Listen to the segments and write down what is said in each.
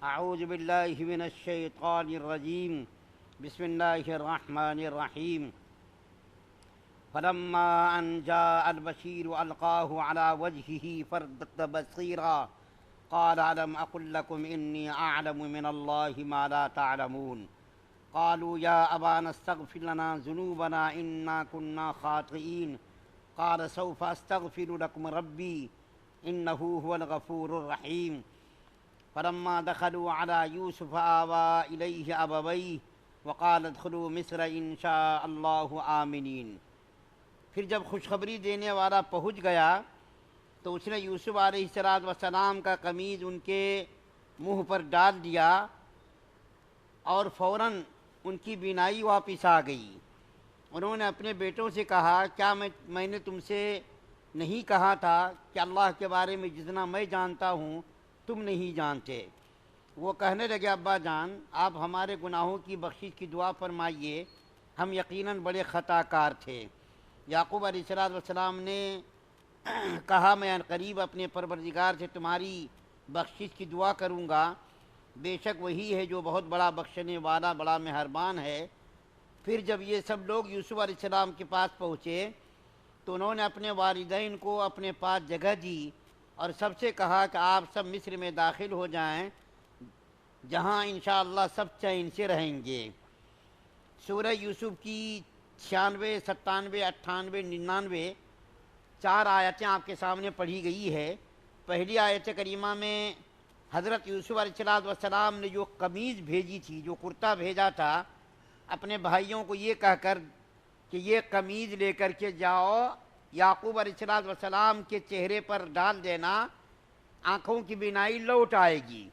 اعوذ باللہ من الشیطان الرجیم بسم اللہ الرحمن الرحیم فلما ان جاء البشیر القاہ علی وجہہ فارتد بصیرا قال الم اقل لکم انی اعلم من اللہ ما لا تعلمون قالوا یا ابانا استغفر لنا ذنوبنا انا كنا خاطئین قال سوف استغفر لکم ربی انہ هو الغفور الرحیم فلما دخلوا على يوسف آوى إليه أبويه وقال ادخلوا مصر إن شاء الله آمنين۔ پھر جب خوشخبری دینے والا پہنچ گیا تو اس نے یوسف علیہ السلام کا قمیض ان کے منہ پر ڈال دیا اور فوراً ان کی بینائی واپس آ گئی۔ انہوں نے اپنے بیٹوں سے کہا کیا میں نے تم سے نہیں کہا تھا کہ اللہ کے بارے میں جتنا میں جانتا ہوں تم نہیں جانتے؟ وہ کہنے لگے ابا جان آپ ہمارے گناہوں کی بخشش کی دعا فرمائیے، ہم یقیناً بڑے خطا کار تھے۔ یعقوب علیہ السلام نے کہا میں عنقریب اپنے پروردگار سے تمہاری بخشش کی دعا کروں گا، بے شک وہی ہے جو بہت بڑا بخشنے والا بڑا مہربان ہے۔ پھر جب یہ سب لوگ یوسف علیہ السلام کے پاس پہنچے تو انہوں نے اپنے والدین کو اپنے پاس جگہ دی اور سب سے کہا کہ آپ سب مصر میں داخل ہو جائیں جہاں انشاءاللہ سب چین سے رہیں گے۔ سورہ یوسف کی 96، 97، 98، 99 4 آیتیں آپ کے سامنے پڑھی گئی ہے۔ پہلی آیت کریمہ میں حضرت یوسف علیہ السلام نے جو قمیض بھیجی تھی، جو کرتا بھیجا تھا، اپنے بھائیوں کو یہ کہہ کر کہ یہ قمیض لے کر کے جاؤ، یعقوب علیہ السلام کے چہرے پر ڈال دینا، آنکھوں کی بینائی لوٹ آئے گی۔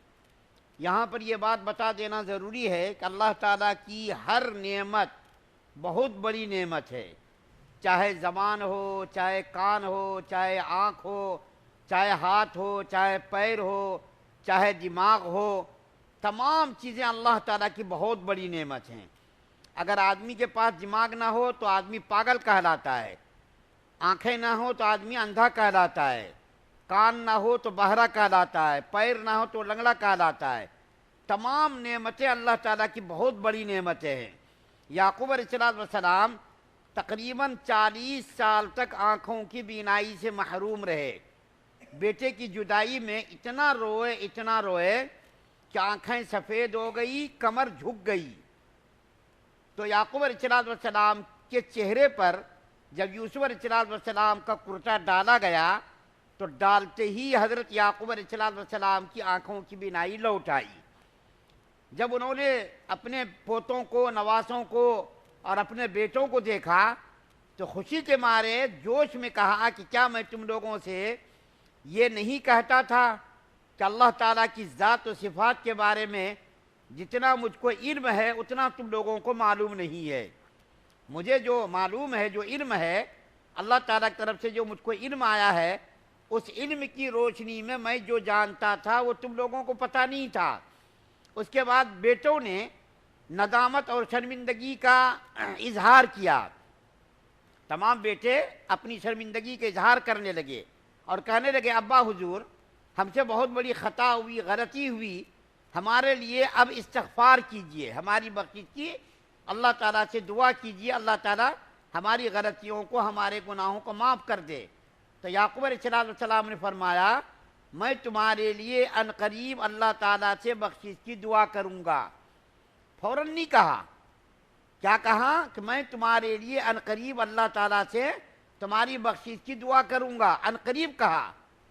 یہاں پر یہ بات بتا دینا ضروری ہے کہ اللہ تعالیٰ کی ہر نعمت بہت بڑی نعمت ہے، چاہے زبان ہو، چاہے کان ہو، چاہے آنکھ ہو، چاہے ہاتھ ہو، چاہے پیر ہو، چاہے دماغ ہو، تمام چیزیں اللہ تعالیٰ کی بہت بڑی نعمت ہیں۔ اگر آدمی کے پاس دماغ نہ ہو تو آدمی پاگل کہلاتا ہے، آنکھیں نہ ہو تو آدمی اندھا کہلاتا ہے، کان نہ ہو تو بہرا کہلاتا ہے، پیر نہ ہو تو لنگڑا کہلاتا ہے۔ تمام نعمتیں اللہ تعالیٰ کی بہت بڑی نعمتیں ہیں۔ یعقوب علیہ السلام تقریباً 40 سال تک آنکھوں کی بینائی سے محروم رہے۔ بیٹے کی جدائی میں اتنا روئے کہ آنکھیں سفید ہو گئی، کمر جھک گئی۔ تو یعقوب علیہ السلام کے چہرے پر جب یوسف علیہ السلام کا کرتا ڈالا گیا تو ڈالتے ہی حضرت یعقوب علیہ السلام کی آنکھوں کی بینائی لوٹ آئی۔ جب انہوں نے اپنے پوتوں کو، نواسوں کو اور اپنے بیٹوں کو دیکھا تو خوشی کے مارے جوش میں کہا کہ کیا میں تم لوگوں سے یہ نہیں کہتا تھا کہ اللہ تعالیٰ کی ذات و صفات کے بارے میں جتنا مجھ کو علم ہے اتنا تم لوگوں کو معلوم نہیں ہے۔ مجھے جو معلوم ہے، جو علم ہے اللہ تعالیٰ کی طرف سے جو مجھ کو علم آیا ہے، اس علم کی روشنی میں جو جانتا تھا وہ تم لوگوں کو پتہ نہیں تھا۔ اس کے بعد بیٹوں نے ندامت اور شرمندگی کا اظہار کیا۔ تمام بیٹے اپنی شرمندگی کا اظہار کرنے لگے اور کہنے لگے ابا حضور ہم سے بہت بڑی خطا ہوئی، غلطی ہوئی، ہمارے لیے اب استغفار کیجئے، ہماری بخشش کی اللہ تعالیٰ سے دعا کیجئے، اللہ تعالیٰ ہماری غلطیوں کو، ہمارے گناہوں کو معاف کر دے۔ تو یعقوب علیہ السلام نے فرمایا میں تمہارے لیے عنقریب اللہ تعالیٰ سے بخشش کی دعا کروں گا۔ فوراً نہیں کہا، کیا کہا کہ میں تمہارے لیے عنقریب اللہ تعالیٰ سے تمہاری بخشش کی دعا کروں گا، عنقریب کہا،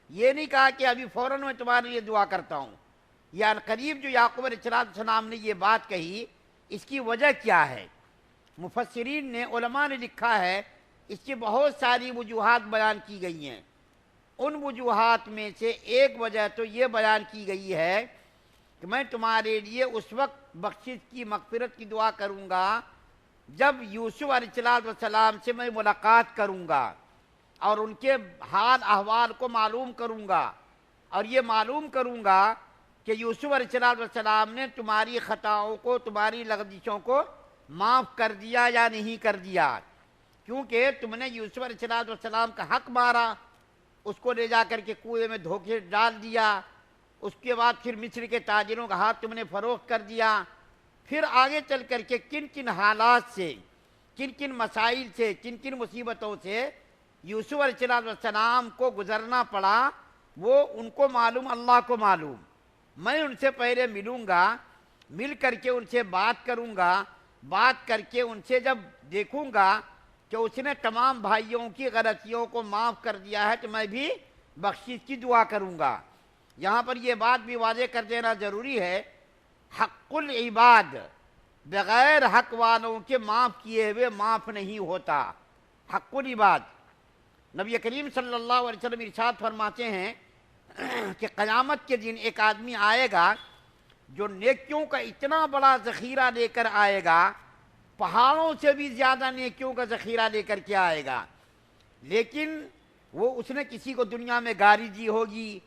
یہ نہیں کہا کہ ابھی فوراً میں تمہارے لیے دعا کرتا ہوں۔ یہ عنقریب جو یعقوب علیہ السلام نے یہ بات کہی، اس کی وجہ کیا ہے؟ مفسرین نے، علماء نے لکھا ہے اس کی بہت ساری وجوہات بیان کی گئی ہیں۔ ان وجوہات میں سے ایک وجہ تو یہ بیان کی گئی ہے کہ میں تمہارے لیے اس وقت بخشش کی، مغفرت کی دعا کروں گا جب یوسف علیہ السلام سے میں ملاقات کروں گا اور ان کے حال احوال کو معلوم کروں گا، اور یہ معلوم کروں گا کہ یوسف علیہ السلام نے تمہاری خطاؤں کو، تمہاری لغزشوں کو معاف کر دیا یا نہیں کر دیا، کیونکہ تم نے یوسف علیہ السلام کا حق مارا، اس کو لے جا کر کے کنویں میں دھوکے ڈال دیا، اس کے بعد پھر مصر کے تاجروں کا ہاتھ تم نے فروخت کر دیا، پھر آگے چل کر کے کن کن حالات سے، کن کن مسائل سے، کن کن مصیبتوں سے یوسف علیہ السلام کو گزرنا پڑا، وہ ان کو معلوم، اللہ کو معلوم۔ میں ان سے پہلے ملوں گا، مل کر کے ان سے بات کروں گا، بات کر کے ان سے جب دیکھوں گا کہ اس نے تمام بھائیوں کی غلطیوں کو معاف کر دیا ہے تو میں بھی بخشش کی دعا کروں گا۔ یہاں پر یہ بات بھی واضح کر دینا ضروری ہے، حق العباد بغیر حق والوں کے معاف کیے ہوئے معاف نہیں ہوتا۔ حق العباد، نبی کریم صلی اللہ علیہ وسلم ارشاد فرماتے ہیں کہ قیامت کے دن ایک آدمی آئے گا جو نیکیوں کا اتنا بڑا ذخیرہ لے کر آئے گا، پہاڑوں سے بھی زیادہ نیکیوں کا ذخیرہ لے کر کے آئے گا، لیکن اس نے کسی کو دنیا میں گالی دی ہوگی،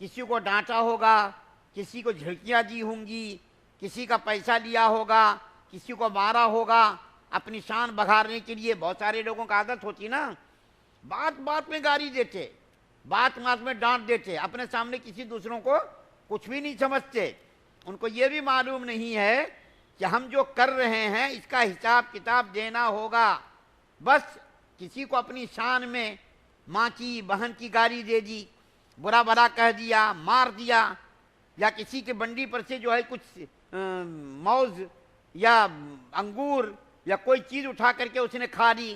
کسی کو ڈانٹا ہوگا، کسی کو جھڑکیاں دی ہوں گی، کسی کا پیسہ لیا ہوگا، کسی کو مارا ہوگا اپنی شان بگھارنے کے لیے۔ بہت سارے لوگوں کا عادت ہوتی نا، بات بات میں گالی دیتے، بات بات میں ڈانٹ دیتے، اپنے سامنے کسی دوسروں کو کچھ بھی نہیں سمجھتے۔ ان کو یہ بھی معلوم نہیں ہے کہ ہم جو کر رہے ہیں اس کا حساب کتاب دینا ہوگا۔ بس کسی کو اپنی شان میں ماں کی، بہن کی گالی دے دی، برا بھلا کہہ دیا، مار دیا، یا کسی کے بنڈی پر سے جو ہے کچھ موز یا انگور یا کوئی چیز اٹھا کر کے اس نے کھا لی،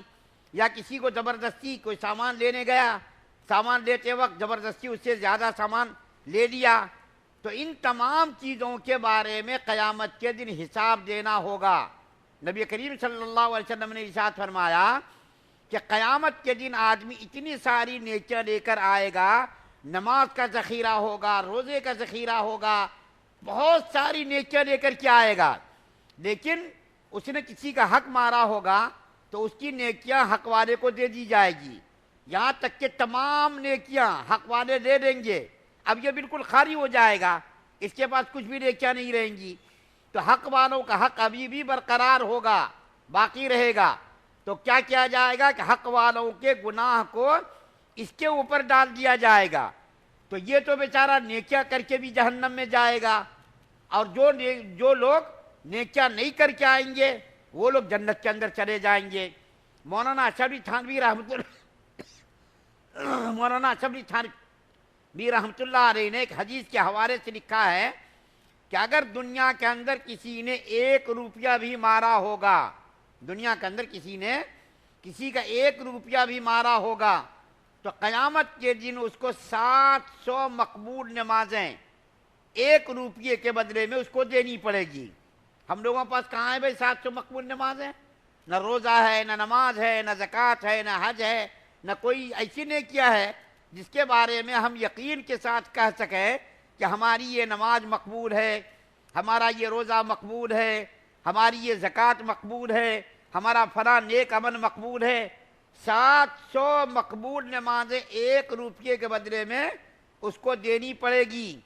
یا کسی کو زبردستی کوئی سامان لینے گیا، سامان لیتے وقت زبردستی اس سے زیادہ سامان لے لیا، تو ان تمام چیزوں کے بارے میں قیامت کے دن حساب دینا ہوگا۔ نبی کریم صلی اللہ علیہ وسلم نے ارشاد فرمایا کہ قیامت کے دن آدمی اتنی ساری نیکیاں لے کر آئے گا، نماز کا ذخیرہ ہوگا، روزے کا ذخیرہ ہوگا، بہت ساری نیکیاں لے کر کے آئے گا، لیکن اس نے کسی کا حق مارا ہوگا تو اس کی نیکیاں حق والے کو دے دی جائے گی، یہاں تک کہ تمام نیکیاں حق والے دے دیں گے۔ اب یہ بالکل خالی ہو جائے گا، اس کے پاس کچھ بھی نیکیاں نہیں رہیں گی، تو حق والوں کا حق ابھی بھی برقرار ہوگا، باقی رہے گا۔ تو کیا کیا جائے گا کہ حق والوں کے گناہ کو اس کے اوپر ڈال دیا جائے گا، تو یہ تو بیچارہ نیکیاں کر کے بھی جہنم میں جائے گا، اور جو لوگ نیکیاں نہیں کر کے آئیں گے وہ لوگ جنت کے اندر چلے جائیں گے۔ مولانا اشرف تھانوی رحمۃ اللہ علیہ نے ایک حدیث کے حوالے سے لکھا ہے کہ اگر دنیا کے اندر کسی نے 1 روپیہ بھی مارا ہوگا، دنیا کے اندر کسی کا 1 روپیہ بھی مارا ہوگا، تو قیامت کے دن اس کو 700 مقبول نمازیں 1 روپیے کے بدلے میں اس کو دینی پڑے گی۔ ہم لوگوں کے پاس کہاں ہے بھائی 700 مقبول نمازیں؟ نہ روزہ ہے، نہ نماز ہے، نہ زکوٰۃ ہے، نہ حج ہے، نہ کوئی ایسی نیکیاں ہے جس کے بارے میں ہم یقین کے ساتھ کہہ سکیں کہ ہماری یہ نماز مقبول ہے، ہمارا یہ روزہ مقبول ہے، ہماری یہ زکوٰۃ مقبول ہے، ہمارا فلاں نیک عمل مقبول ہے۔ 700 مقبول نمازیں 1 روپیے کے بدلے میں اس کو دینی پڑے گی۔